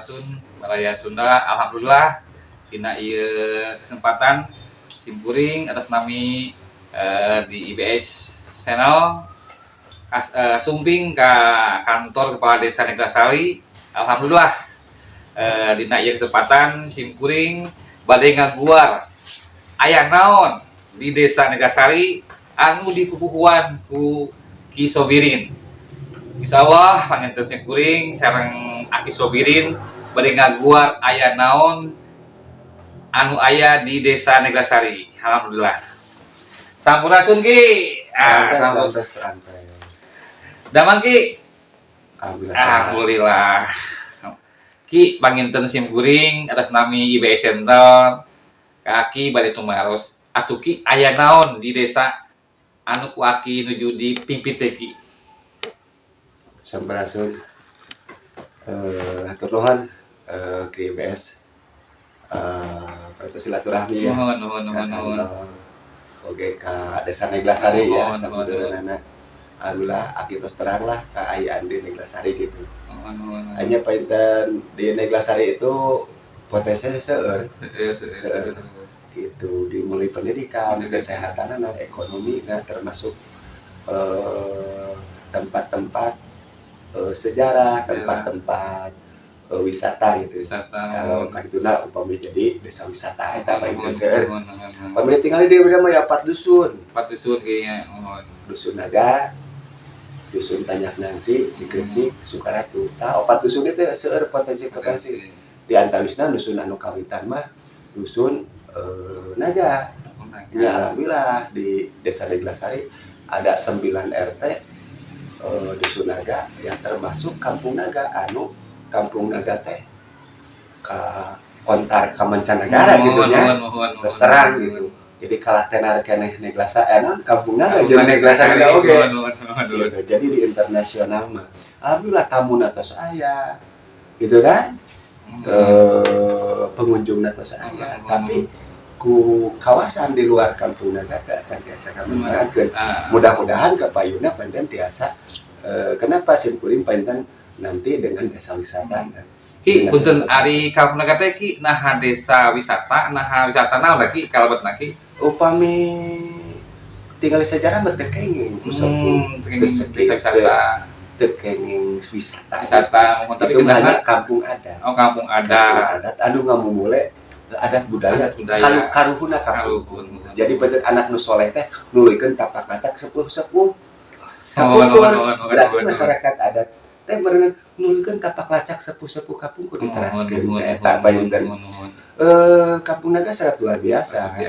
Sampurasun Malaya Sunda. Alhamdulillah dina ieu kesempatan simkuring atas nami di IBS channel sumping ka kantor kepala desa Neglasari. Alhamdulillah dina ieu kesempatan simkuring bade ngaguar aya naon di desa Neglasari anu dipupuhuan ku Ki Sobirin. Insyaallah panginten simkuring sareng Aki Sobirin bade ngaguar aya naon anu aya di desa Neglasari. Alhamdulillah. Sampurasun Ki. Santai. Damang Ki. Alhamdulillah. Ki panginten simkuring atas nami IBS Center ka Aki bade tumaros atuh Ki aya naon di desa anu ku Aki nuju di pimpin teh Ki. Sampurasun. Hatur nuhun ke IBS. Kalau silaturahmi ya. Nuhun. Oke ka desa Neglasari ya. Saudara-saudara. Alhamdulillah Aki terus terang lah keayaan di Neglasari gitu. Hanya painten di Neglasari itu potensinya seueur gitu, dimulai pendidikan, kesehatan, ekonomi, termasuk tempat-tempat sejarah, tempat-tempat wisata gitu. Kalau kan itu upami jadi desa wisata eta bae itu seueur. Pamili tinggal di beda mah ya 4 dusun. 4 dusun kayaknya. Dusun Naga, dusun Tanyak Nangsi, Cikesik, Sukaratu. Tah 4 dusun itu seueur potensi. Di antawisna dusun anu kawitan mah dusun Naga. Ya alhamdulillah di desa Neglasari ada 9 RT dusun Naga yang termasuk Kampung Naga anu Kampung Naga teh ka kontar ka mancanegara gitu nya. Terus terang gitu. Jadi kalah tenar keneh Neglasari Kampung Naga jeung Neglasari oge. Gitu. Jadi di internasional mah alhamdulillah tamu tos aya. Gitu kan? Pengunjung tos aya. Tapi ku kawasan di luar Kampung Naga teh can tiasa kamangakeun. Mudah-mudahan kapayuna panten tiasa kenapa simkuring panten nanti dengan desa wisata. Ki punten ari Kampung Naga teh Ki naha desa wisata, naha wisata naon Ki kalebetna Ki? Upami tinggal sejarah mah teu kenging wisata. Teu kenging wisata. Tapi itu hanya kampung adat. Oh, kampung adat. Anu ngamumule adat budaya. Karuhuna kampung. Jadi bener anak nu soleh teh nuluykeun tapak lacak sepuh-sepuh. Berarti masyarakat adat teh berenang nuluykeun tapak lacak sepuh-sepuh kampung kudu diteraskeun eta painten. Kampung Naga sangat luar biasa.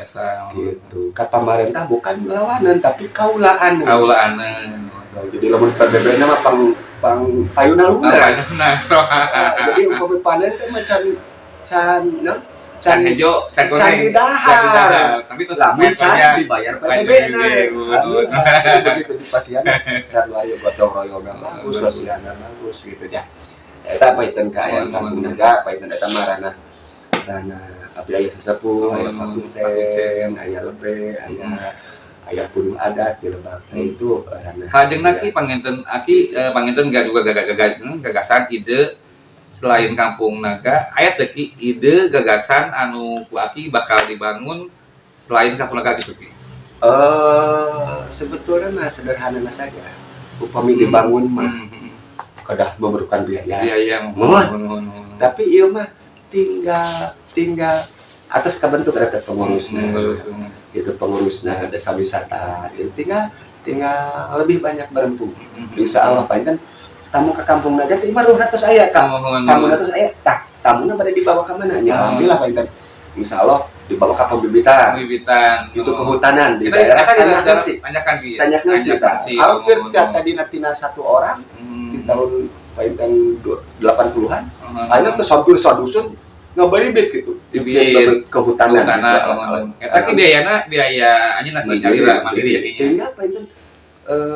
Gitu. Ka pamarentah bukan lawanan tapi kaulaan. Jadi lamun PBB-na mah pang payuna lunas. Jadi upami panen teh mah can hejo, can didahar. Tapi terus lamun can dibayar PBB-na. Begitu di pasian can wario gotong royongan bagus, sosialna bagus gitu ya. Eta painten kaayaan Kampung Naga, painten eta marana abdi aya sesepuh, aya pakuncen, aya lebe, aya pun adat di Lebak. Itu ranah. Hajengna Ki panginten panginten gagasan ide selain Kampung Naga, aya teh Ki ide gagasan anu ku Aki bakal dibangun selain Kampung Naga gitu Ki. Sebetulnya mah sederhana saja. Upami dibangun mah kedah memerlukan biaya. Tapi ieu mah tinggal atas kebentuk ada pengurusnya. Itu pengurusnya desa wisata. Itu tinggal lebih banyak berempu. Insya Allah painten tamu ke Kampung Naga teh mah ruhna tos aya tamu tos aya tah tamuna pada dibawa ka mana nya alhamdulillah painten insya Allah dibawa ke pembibitan itu kehutanan di daerah Tanyak Nangsi hampir tadina tina 1 orang di tahun painten 80-an ayeuna teh hampir sadusun ngabaribit gitu kehutanan eta ki biaya anjeunna Ki nyalira mandiri ya tinggal painten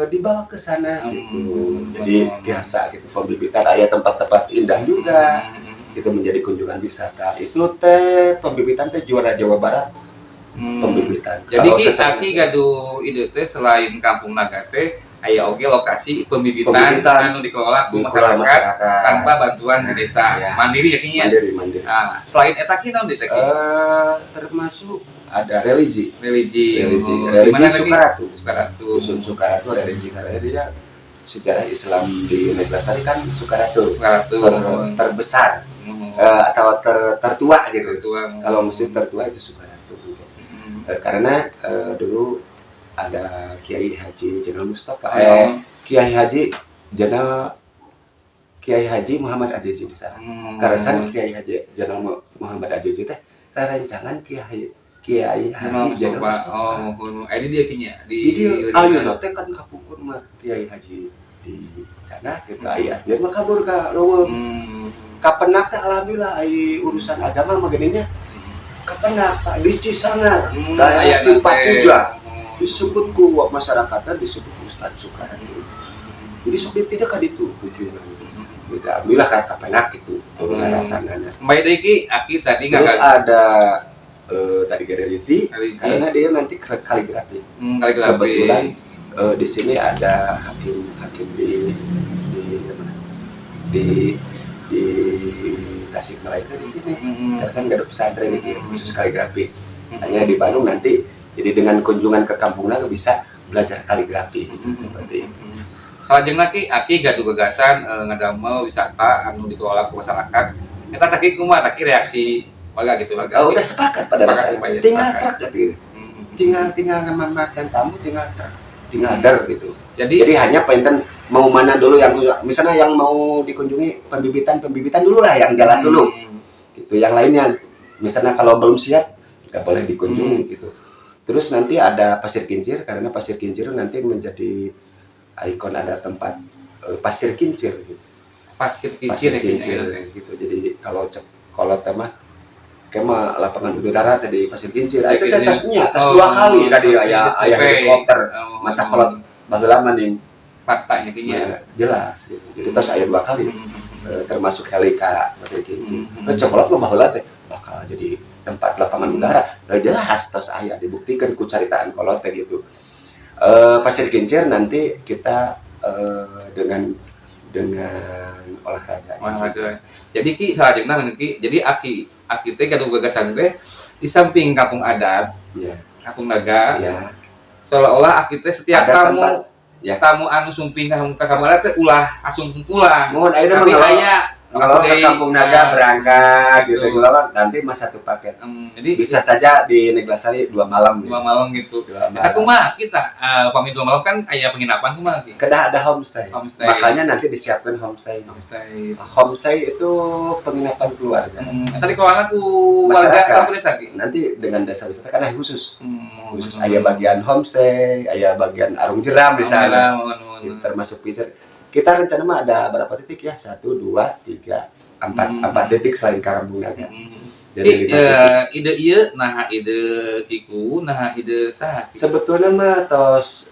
dibawa ke sana gitu. Jadi biasa gitu pembibitan aya tempat-tempat indah juga. Itu menjadi kunjungan wisata. Itu teh pembibitan teh juara Jawa Barat. Pembibitan. Jadi Ki Aki gaduh ide teh selain Kampung Naga teh aya oge lokasi pembibitan Pembibitan anu dikelola ku dikelola masyarakat tanpa bantuan di desa. Ya. Mandiri ya kinya. Mandiri. Nah, selain eta ki naon diteki? Termasuk ada religi Religi Sukaratu. Sukaratu. Dusun Sukaratu religi karena dia sejarah Islam di Neglasari kan Sukaratu terbesar atau tertua gitu. Kalau muslim tertua itu Sukaratu. Karena dulu ada Kiai Haji Jenal Mustafa, Kiai Haji Muhammad Azizi di sana. Karena sana Kiai Haji Jenal Muhammad Azizi teh rancangan Kiai Haji Jenal Mustafa. Ini dia kinya di ayeuna teh kan kapungkur mah Kiai Haji di sana gitu aya dia mah kabur ka leuweung. Kapenak teh alhamdulillah ai urusan agama mah gedenya. Kapenak Pak di Cisangar, daerah Cipakuja. Disebut ku masyarakatnya disebut Ustadz Sukaratu. Jadi sok tidak ka ditu kunjungan. Gitu. Alhamdulillah kata penak itu pengaratan. Mbak Deki, Aki tadi terus ada tadi religi karena dia nanti kaligrafi. Kebetulan di sini ada hakim di Tasikmalaya di sini. Karena saya nggak ada pesantren itu khusus kaligrafi. Hanya di Bandung nanti. Jadi dengan kunjungan ke Kampung Naga bisa belajar kaligrafi gitu, seperti itu. Kalau jeung Aki gaduh gagasan ngadamel wisata anu dikelola ku masyarakat. Eta tadi kumaha tadi reaksi warga gitu warga. Udah sepakat pada dasarnya. Tinggal truk gitu. Tinggal ngamakan tamu tinggal der gitu. Jadi hanya penten mau mana dulu yang misalnya yang mau dikunjungi pembibitan dulu lah yang jalan dulu. Gitu. Yang lainnya misalnya kalau belum siap nggak boleh dikunjungi gitu. Terus nanti ada pasir kincir karena pasir kincir nanti menjadi ikon ada tempat pasir kincir gitu. Pasir kincir gitu. Jadi kalau tema kema lapangan udara tadi pasir kincir. Itu kan tasnya tas 2 kali tadi aya helikopter. Mata kolot baheula mending fakta intinya jelas gitu. Jadi tas aya 2 kali. Termasuk helika pasir kincir. Cokolot mah baheula teh bakal jadi tempat lapangan udara jelas tos aya dibuktikan ku caritaan kolot gitu. Pasir kincir nanti kita dengan olahraga. Jadi Ki salajengna Ki, jadi Aki teh gaduh gagasan teh di samping kampung adat, Kampung Naga. Seolah-olah Aki teh setiap tamu anu sumping ka kampung adat teh ulah asung pulang. Mohon ayeuna kalau ke Kampung Naga berangkat gitu nanti mas satu paket. Jadi bisa saja di Neglasari 2 malam. 2 malam gitu. Aku mah kita pamit 2 malam kan aya penginapan kumaha Ki? Kedah ada homestay. Makanya nanti disiapkan homestay. Homestay itu penginapan keluarga. Tadi kalau ku warga kampung desa Ki. Nanti dengan desa wisata kan khusus. Khusus aya bagian homestay, aya bagian arung jeram misalnya. Termasuk bisa. Kita rencana mah ada berapa titik ya? 1, 2, 3, 4 titik selain Kampung Naga. Jadi ide ieu nah ide Kiku, nah ide saha? Sebetulnya mah tos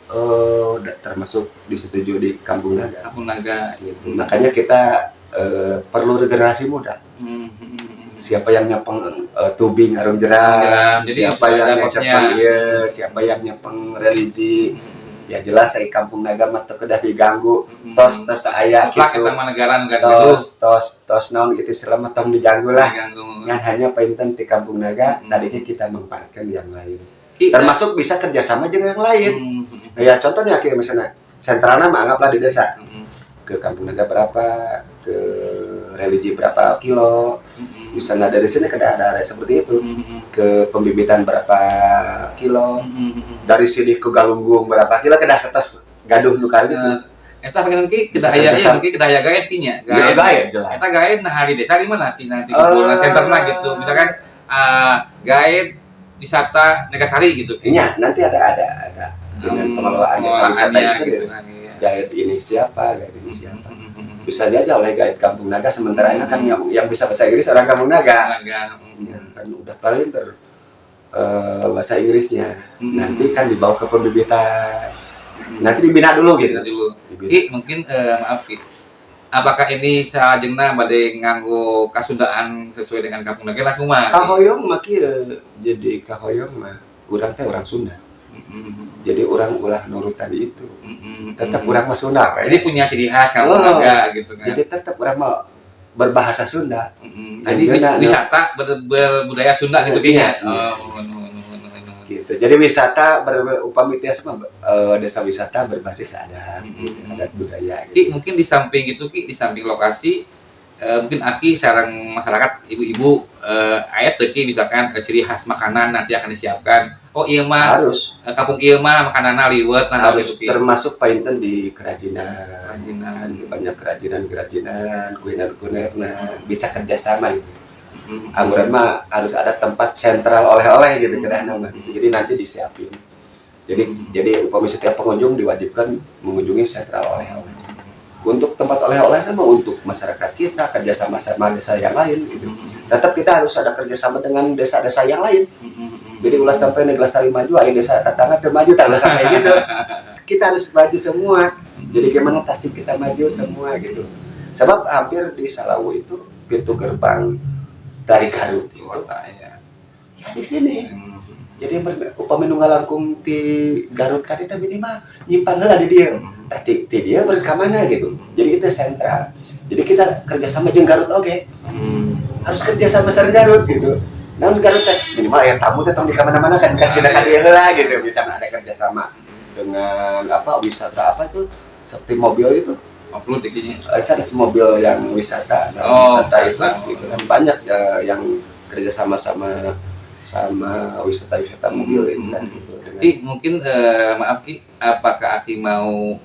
termasuk disetujui di Kampung Naga. Kampung Naga gitu. Makanya kita perlu regenerasi muda. Siapa yang nyepeng tubing arung jeram, siapa yang nyepeng religi. Ya jelas saya Kampung Naga mah teu kedah diganggu. Tos aya kitu. Tos naon itu selama tong diganggu lah. Ngan hanya painten di Kampung Naga tadinya kita manfaatkan yang lain. Termasuk bisa kerjasama dengan yang lain. Ya contohnya kayak misalnya sentralnya mah anggaplah di desa. Ke Kampung Naga berapa, ke religi berapa kilo. Misalnya dari sini kedah ada seperti itu. Ke pembibitan berapa kilo. Dari sini ke Galunggung berapa kilo kedah kertas gaduh nu kali gitu. Eta pengen Ki kedah aya ieu Ki kedah aya gaet Ki nya. Gaet jelas. Eta gaet nah hari desa di mana Ki nanti kumpulna senterna gitu. Misalkan gaet wisata Negasari gitu. Iya, nanti ada dengan pengelolaan desa wisata itu. Gaet ini siapa, bisa aja oleh gaet Kampung Naga sementara ini kan yang bisa bahasa Inggris orang Kampung Naga. Kan udah paling bahasa Inggrisnya. Nanti kan dibawa ke pembibitan. Nanti dibina dulu gitu. Ki mungkin maaf Ki. Apakah ini sajengna bade nganggo kasundaan sesuai dengan Kampung Naga lah kumaha? Kahoyong mah kieu. Jadi kahoyong mah urang teh orang Sunda. Jadi orang ulah nurut tadi itu. Tetap orang mah Sunda. Jadi punya ciri khas kampung naga gitu kan. Jadi tetap orang mau berbahasa Sunda. Jadi wisata berbudaya Sunda gitu ya. Gitu. Jadi wisata upami sama desa wisata berbasis adat, adat budaya. Gitu. Ki, mungkin di samping itu Ki, di samping lokasi mungkin Aki sarang masyarakat ibu-ibu ayat Ki misalkan ciri khas makanan nanti akan disiapkan. Oh iya mah harus kampung iya mah makananna liwet harus gitu, termasuk painten di kerajinan. Banyak kerajinan kuliner bisa kerjasama gitu. Angguran mah harus ada tempat sentral oleh-oleh gitu kadang-kadang. Jadi nanti disiapin. Jadi upami setiap pengunjung diwajibkan mengunjungi sentral oleh-oleh. Untuk tempat oleh-oleh mah untuk masyarakat kita kerjasama sama desa yang lain gitu. Tetap kita harus ada kerjasama dengan desa-desa yang lain. Jadi ulah sampai Neglasari maju, ayo desa tetangga termaju tak sampai gitu. Kita harus maju semua. Jadi gimana Tasik kita maju semua gitu. Sebab hampir di Salawu itu pintu gerbang dari Garut itu ya di sini. Jadi upami nu ngalangkung ti Garut kan itu minimal nyimpang heula di dia. Tadi dia berka mana gitu. Jadi itu sentral. Jadi kita kerjasama jeung Garut oke. Harus kerjasama sareng Garut gitu. Namun Garut minimal ya tamu teh tong di mana-mana kan sidakan dia heula gitu. Bisa ada kerjasama dengan wisata itu seperti mobil itu. Upload dikinya. Ada mobil yang wisata, wisata itu gitu kan banyak yang kerjasama sama wisata mobil itu kan gitu. Ki mungkin maaf Ki, apakah Aki mau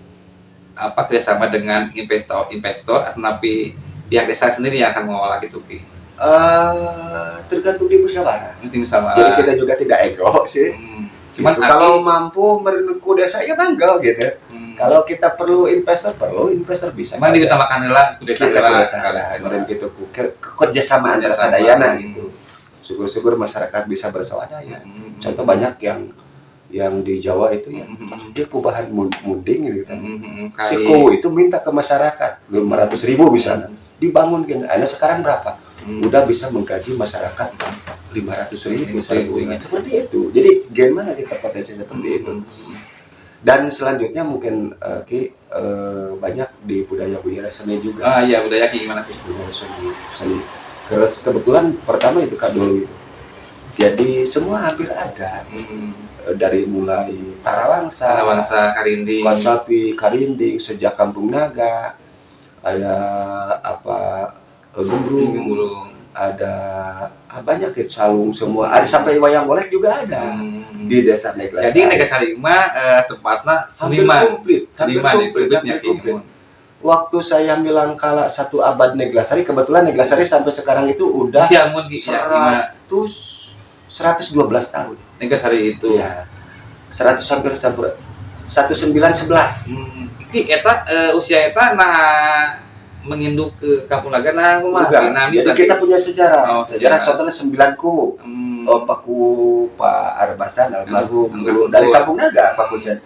kerjasama dengan investor atau tapi pihak desa sendiri yang akan mengelola gitu Ki? Tergantung di musyawarah. Jadi kita juga tidak ego sih. Cuman gitu. Kalau mampu merenungku desa ya bangga gitu. Kalau kita perlu investor bisa. Cuman diutamakan lah desa meren gitu kerjasama antara sadayana gitu. Syukur-syukur masyarakat bisa bersawadaya. Contoh banyak yang di Jawa itu ya dia kubahan munding gitu kan. Si Kowo itu minta ke masyarakat 500.000 misalnya dibangun kan. Sekarang berapa? Udah bisa menggaji masyarakat 500.000 seperti itu. Jadi gimana kita potensi seperti itu. Dan selanjutnya mungkin banyak di budaya seni juga. Iya budaya gimana Ki? Budaya seni. Terus kebetulan pertama itu Kak dulu itu. Jadi semua hampir ada. Dari mulai Tarawangsa, Karinding, Konsapi, Karinding, sejak Kampung Naga, ada Gembrung, ada banyak ya calung semua. Ada sampai wayang golek juga ada di desa Neglasari. Jadi Neglasari mah tempatnya seniman. Hampir komplit. Waktu saya bilang kala 1 abad Neglasari, kebetulan Neglasari sampai sekarang itu udah 112 tahun. Neglasari itu. Ya. 100 hampir 1911. Iki eta usia eta menginduk ke Kampung Naga jadi kita punya sejarah. Sejarah contohnya 9ku. Pak Arbasan almarhum dari Kampung Naga Pak Kujan.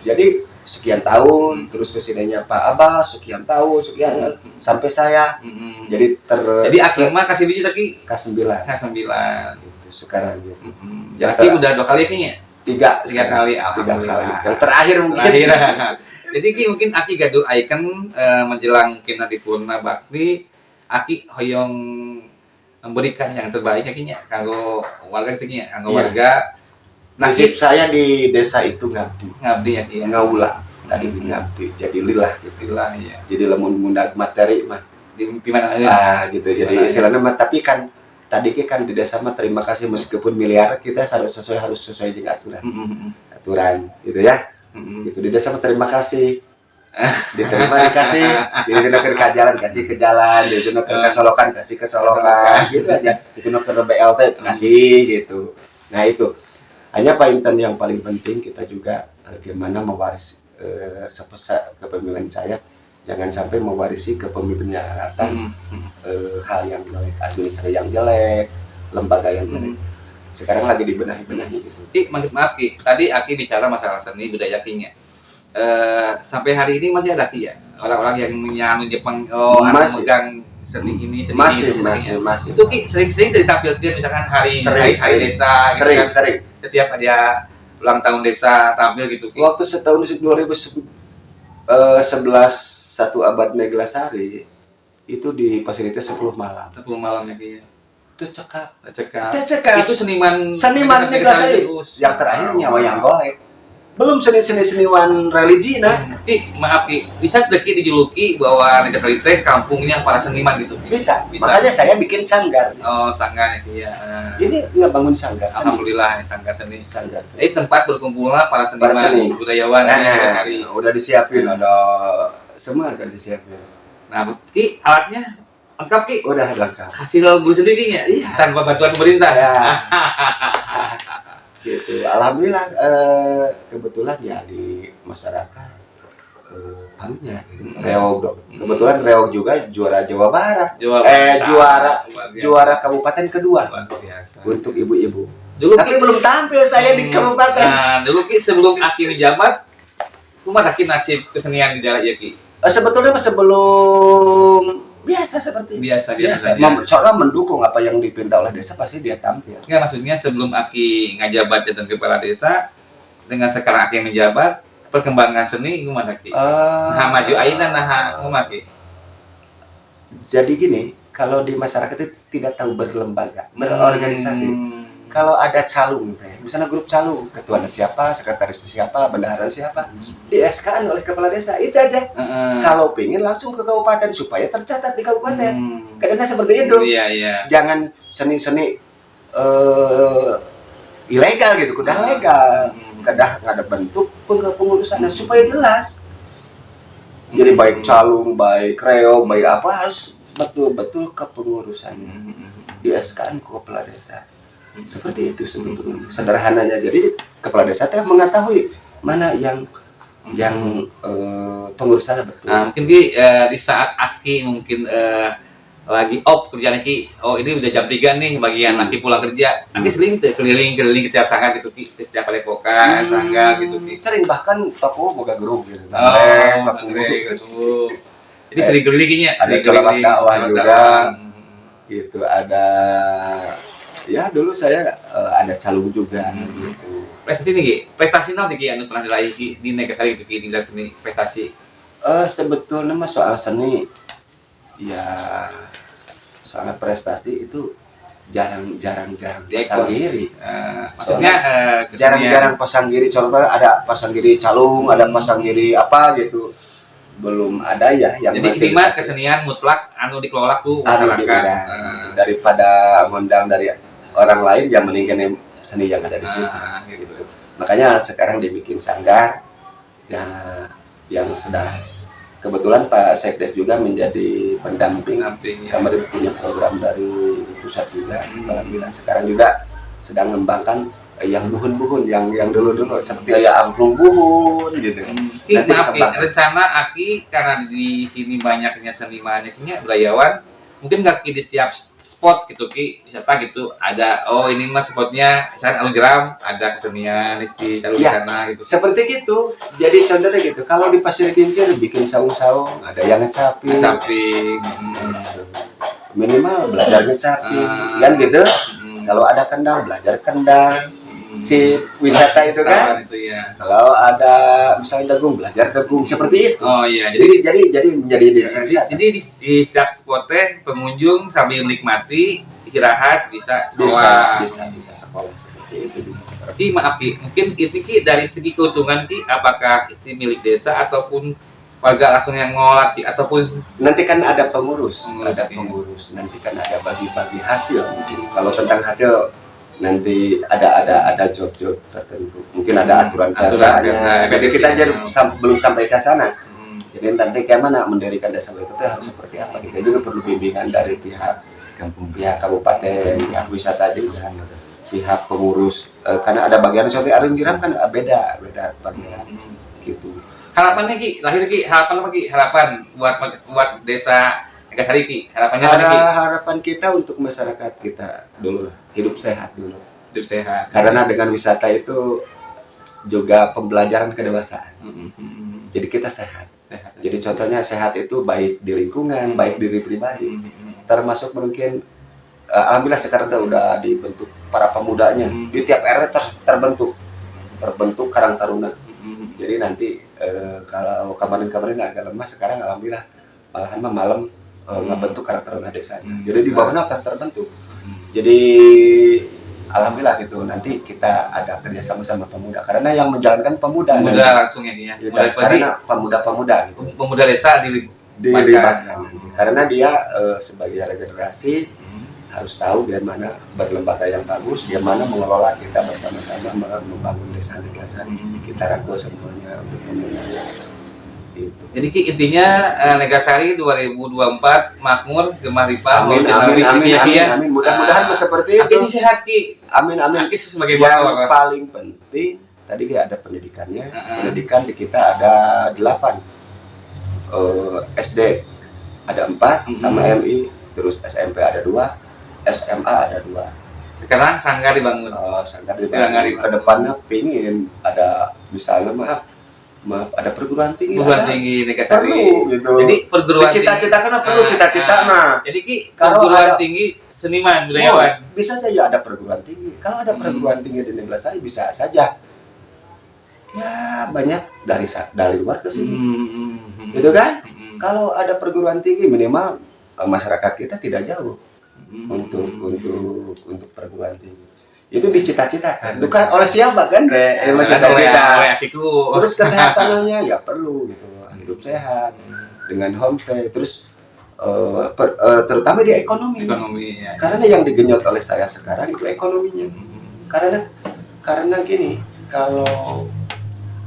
Jadi sekian tahun terus kesininya Pak Abbas sekian tahun sampai saya. Jadi akhirnya kasih biji tadi K9 itu sekarang gitu. Jadi udah 2 kali kayaknya. 3 kali. Yang terakhir mungkin. Jadi Ki mungkin Aki gaduh icon menjelang mungkin nanti purna bakti Aki hoyong memberikan yang terbaik Akinya kanggo warga nya kanggo warga. Nasib saya di desa itu ngabdi ya Ki. Ngaula tadi ngabdi jadi lillah gitu. Lillah ya. Jadi lamun mundak materi mah di mana gitu. Jadi istilahnya mah tapi kan tadi kan di desa mah terima kasih meskipun miliar kita harus sesuai dengan aturan gitu ya. Gitu di desa mah terima kasih diterima dikasih ditunuker ke jalan kasih ke jalan ditunuker ke solokan kasih ke solokan gitu aja ditunuker ke BLT kasih gitu. Nah itu hanya painten yang paling penting kita juga bagaimana mewarisi kepemimpinan saya jangan sampai mewarisi kepemimpinan yang datang hal yang jelek, administrasi yang jelek, lembaga yang jelek. Sekarang lagi dibenahi gitu. Maaf Ki, tadi Aki bicara masalah seni budaya Kinya. Sampai hari ini masih ada Ki ya? Orang-orang yang menyanu Jepang megang seni ini masih. Itu Ki sering-sering ditampilkan misalkan hari desa sering. Setiap ada ulang tahun desa tampil gitu Ki? Waktu setahun 2011 satu abad Neglasari itu di fasilitas 10 malam. 10 malamnya Ki ya. Itu cekap. Cekap. Itu seniman Neglasari. Yang terakhir nyawa yang golek. Belum seniwan religi nah. Ki, maaf Ki, bisa Ki dijuluki bahwa Neglasari teh kampungnya para seniman gitu Ki? Bisa. Makanya saya bikin sanggar. Oh, sanggar Ki ya. Ini ngebangun sanggar seni. Alhamdulillah sanggar seni. Sanggar seni. Tempat berkumpulnya para seniman budayawan di Neglasari. Udah disiapin, ada semua kan disiapin. Nah, Ki, alatnya lengkap Ki? Udah lengkap. Hasil bulu sendiri ya? Iya. Tanpa bantuan pemerintah ya. Gitu. Alhamdulillah kebetulan ya di masyarakat palunya gitu. Reog dong. Kebetulan Reog juga juara Jawa Barat. Juara kabupaten kedua. Biasa. Untuk ibu-ibu. Tapi belum tampil saya di kabupaten. Nah, dulu Ki sebelum Aki menjabat, kumaha Ki nasib kesenian di daerah ya Ki? Sebetulnya sebelum biasa seperti biasa. Soalnya mendukung apa yang diperintah oleh desa pasti dia tampil. Enggak, maksudnya sebelum Aki ngajabat jadi kepala desa dengan sekarang Aki menjabat, perkembangan seni gimana Ki? Maju ayeuna kumaha Ki? Jadi gini, kalau di masyarakat itu tidak tahu berlembaga, berorganisasi. Kalau ada calung, misalnya grup calung, ketuanya siapa, sekretaris siapa, bendahara siapa, di SK-an oleh kepala desa, itu aja. Kalau pengen langsung ke kabupaten supaya tercatat di kabupaten. Kadang seperti itu. Iya. Jangan seni-seni ilegal gitu, kudah legal, kudah nggak ada bentuk pengurusannya supaya jelas. Jadi baik calung, baik kreo, baik apa harus betul-betul kepengurusannya di SK-an ke kepala desa. Seperti itu sebetulnya sederhananya. Jadi kepala desa teh mengetahui mana yang pengurusannya betul. Nah, mungkin Ki di saat Aki mungkin lagi kerjaan Ki, ini udah jam 3 nih bagian Aki pulang kerja. Aki sering keliling ke tiap sanggar gitu Ki, ke tiap padepokan, sanggar gitu Ki. Sering, bahkan toko boga grup gitu. Jadi sering kelilingnya. Ada sholawat dakwah juga. Gitu, ada ya dulu saya ada calung juga gitu. Prestasi nih Ki, prestasi nanti Ki anu pernah diraih Ki di Neglasari itu Ki di bidang seni prestasi. Sebetulnya mah soal seni ya soal prestasi itu jarang pasang diri. Maksudnya jarang pasang diri. Soalnya ada pasang diri calung, ada pasang diri apa gitu. Belum ada ya yang jadi ini mah kesenian mutlak anu dikelola ku masyarakat. Daripada ngundang dari orang lain yang meninggalkan seni yang ada di kita gitu. Makanya sekarang dibikin sanggar ya, yang sudah kebetulan Pak Sekdes juga menjadi pendamping. Kemarin punya program dari pusat juga. Alhamdulillah sekarang juga sedang mengembangkan yang buhun yang dulu seperti angklung buhun gitu. Maaf Ki, rencana Aki karena di sini banyaknya senimannya budayawan, mungkin nggak Ki di setiap spot gitu Ki wisata gitu ada ini mas spotnya misalnya Alun Jeram ada kesenian di di sana gitu. Seperti gitu. Jadi contohnya gitu, kalau di Pasir Kincir bikin saung-saung, ada yang ngecaping. Minimal belajar ngecaping, kan gitu. Kalau ada kendang belajar kendang. Si wisata itu kan. Kalau ada misalnya dagung belajar dagung seperti itu. Jadi menjadi desa. Jadi di setiap spot pengunjung sambil menikmati istirahat bisa sekolah. Bisa sekolah seperti itu bisa seperti. Maaf Ki, mungkin itu Ki dari segi keuntungan Ki apakah itu milik desa ataupun warga langsung yang ngolah Ki ataupun nanti kan ada pengurus. Nanti kan ada bagi-bagi hasil. Kalau tentang hasil nanti ada job-job tertentu, mungkin ada aturan-aturannya. Jadi kita belum sampai ke sana. Jadi nanti kayak mana mendirikan desa itu harus seperti apa? Kita juga perlu bimbingan dari pihak kabupaten, pihak wisata juga, pihak pengurus. Karena ada bagian seperti Alun Jeram kan beda bagian gitu. Harapannya Ki, lahir Ki, harapan apa Ki? Harapan buat desa Neglasari Ki, harapannya harapan kita untuk masyarakat kita dulu lah. Hidup sehat dulu. Hidup sehat. Karena dengan wisata itu juga pembelajaran kedewasaan. Jadi kita sehat. Jadi contohnya sehat itu baik di lingkungan, baik diri pribadi. Termasuk mungkin alhamdulillah sekarang udah dibentuk para pemudanya. Di tiap RT terbentuk. terbentuk Karang Taruna. Jadi nanti kalau kemarin-kemarin agak lemah, sekarang alhamdulillah malahan malam ngebentuk Karang Taruna desa. Jadi di bawahnya akan terbentuk. Jadi alhamdulillah gitu, nanti kita ada kerjasama sama pemuda karena yang menjalankan pemuda langsung ya dia gitu, karena pemuda gitu. Pemuda desa dilibatkan karena dia sebagai regenerasi harus tahu bagaimana berlembaga yang bagus, bagaimana mengelola, kita bersama-sama membangun desa kita rangkul semuanya untuk pemuda gitu. Jadi Ki, intinya Negasari 2024 makmur, gemah ripah. Amin. Mudah-mudahan seperti itu. Aki sehat Ki. Amin. Aki sebagai yang motor. paling penting tadi ada pendidikannya. Pendidikan di kita ada 8. SD ada 4 sama MI, terus SMP ada 2, SMA ada 2. Sekarang sanggar dibangun. Sanggar dibangun. Kedepannya pingin ada misalnya maaf ada perguruan tinggi. Perguruan tinggi Negasari. Perlu gitu. Jadi perguruan cita-cita kan perlu cita-cita Jadi Ki, perguruan tinggi seniman budayawan. Bisa saja ada perguruan tinggi. Kalau ada perguruan tinggi di Negasari bisa saja. Ya banyak dari luar ke sini. Gitu kan? Kalau ada perguruan tinggi minimal masyarakat kita tidak jauh untuk perguruan tinggi. Itu dicita-citakan. Bukan oleh siapa kan? Cita-cita. Terus kesehatannya ya perlu gitu. Hidup sehat dengan homestay. Terus terutama di ekonomi ya. Karena yang digenjot oleh saya sekarang itu ekonominya. Karena gini,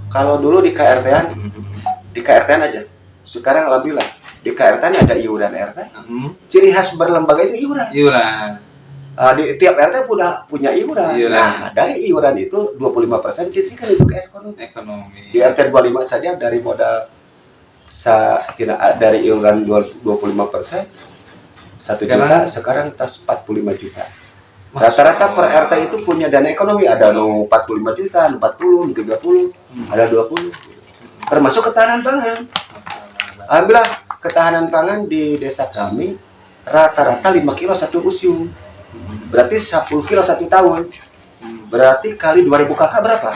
kalau dulu di KRT-an aja. Sekarang alhamdulillah di KRT ada iuran RT. Ciri khas berlembaga itu iuran. Di tiap RT punya iuran. Nah, dari iuran itu 25% sisihkan untuk ekonomi. Di RT 25 saja dari modal dari iuran 25%, 1 juta, sekarang tas 45 juta. Rata-rata per RT itu punya dana ekonomi, ada 45 juta, 40, 30, ada 20. Termasuk ketahanan pangan. Alhamdulillah ketahanan pangan di desa kami rata-rata 5 kilo 1 usium. Berarti 10 kilo 1 tahun. Berarti kali 2000 kakak berapa?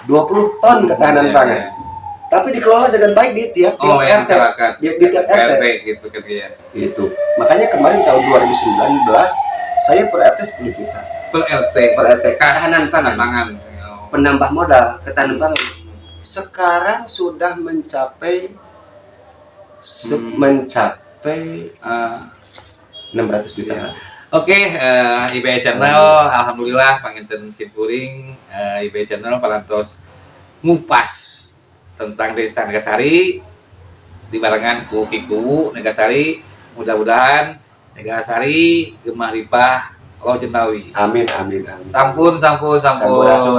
20 ton ketahanan pangan. Tapi dikelola dengan baik di tiap RT. Di tiap RT gitu. Makanya kemarin tahun 2019 saya per RT 10 juta. Per RT ketahanan pangan. Penambah modal ketahanan pangan. Sekarang sudah mencapai 600 juta. Oke, IBS Channel, alhamdulillah panginten simpuring IBS Channel parantos ngupas tentang Desa Negasari dibarengan ku Kiku Negasari. Mudah-mudahan Negasari gemah ripah Allah jentawi. Amin. Sampun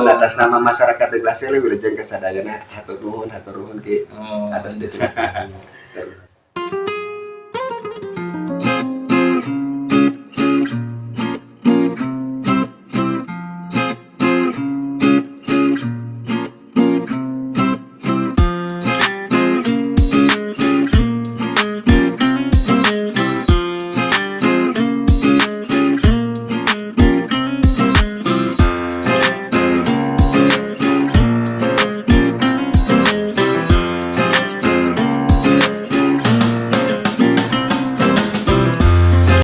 atas nama masyarakat Negasari wilujeng kasadayana hatur nuhun ki atas desa.